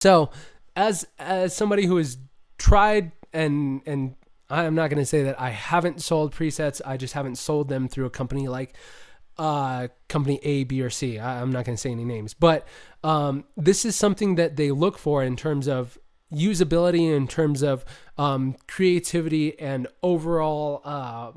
So as somebody who has tried and I'm not going to say that I haven't sold presets. I just haven't sold them through a company like company A, B, or C. I'm not going to say any names, but this is something that they look for in terms of usability, in terms of creativity, and overall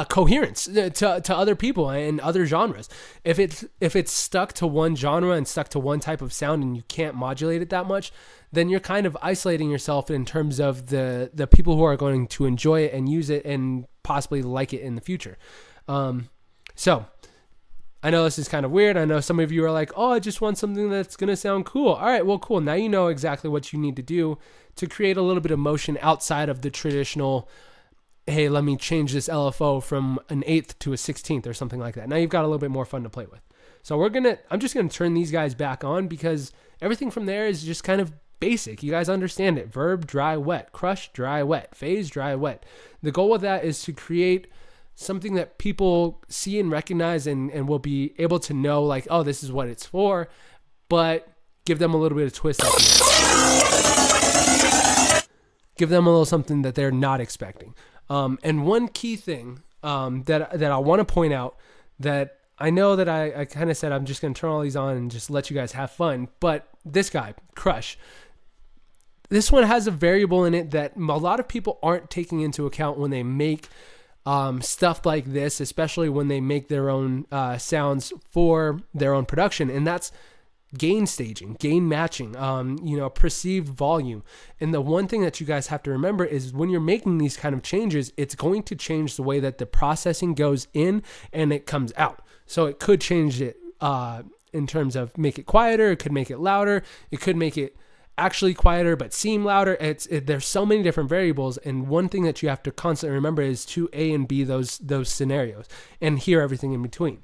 coherence to other people and other genres. If it's stuck to one genre and stuck to one type of sound and you can't modulate it that much, then you're kind of isolating yourself in terms of the people who are going to enjoy it and use it and possibly like it in the future. So I know this is kind of weird. I know some of you are like, oh, I just want something that's going to sound cool. All right, well, cool. Now you know exactly what you need to do to create a little bit of motion outside of the traditional, hey, let me change this LFO from an 1/8 to a 16th or something like that. Now you've got a little bit more fun to play with. So I'm just going to turn these guys back on because everything from there is just kind of basic. You guys understand it. Verb, dry, wet. Crush, dry, wet. Phase, dry, wet. The goal with that is to create something that people see and recognize and will be able to know, like, oh, this is what it's for, but give them a little bit of twist at the end. Give them a little something that they're not expecting. And one key thing that I want to point out, that I know that I kind of said I'm just going to turn all these on and just let you guys have fun, but this guy, Crush, this one has a variable in it that a lot of people aren't taking into account when they make stuff like this, especially when they make their own sounds for their own production, and that's gain staging, gain matching, perceived volume. And the one thing that you guys have to remember is when you're making these kind of changes, it's going to change the way that the processing goes in and it comes out. So it could change it in terms of make it quieter, it could make it louder, it could make it actually quieter but seem louder. There's so many different variables, and one thing that you have to constantly remember is to A and B those scenarios and hear everything in between.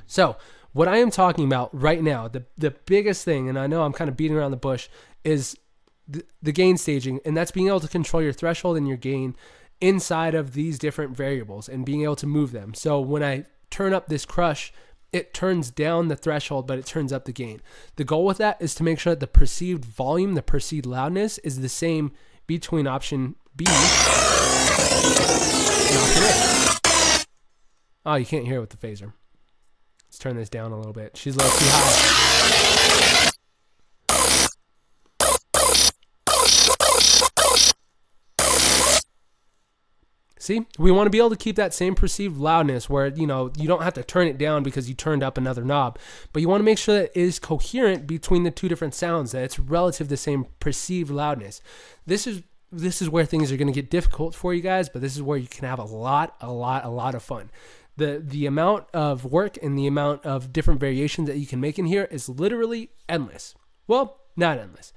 So what I am talking about right now, the biggest thing, and I know I'm kind of beating around the bush, is the gain staging, and that's being able to control your threshold and your gain inside of these different variables and being able to move them. So when I turn up this Crush, it turns down the threshold, but it turns up the gain. The goal with that is to make sure that the perceived volume, the perceived loudness is the same between option B and option A. Oh, you can't hear it with the phaser. Let's turn this down a little bit. She's low too high. See, we want to be able to keep that same perceived loudness where, you don't have to turn it down because you turned up another knob, but you want to make sure that it is coherent between the two different sounds, that it's relative to the same perceived loudness. This is where things are going to get difficult for you guys, but this is where you can have a lot of fun. The amount of work and the amount of different variations that you can make in here is literally endless. Well, not endless.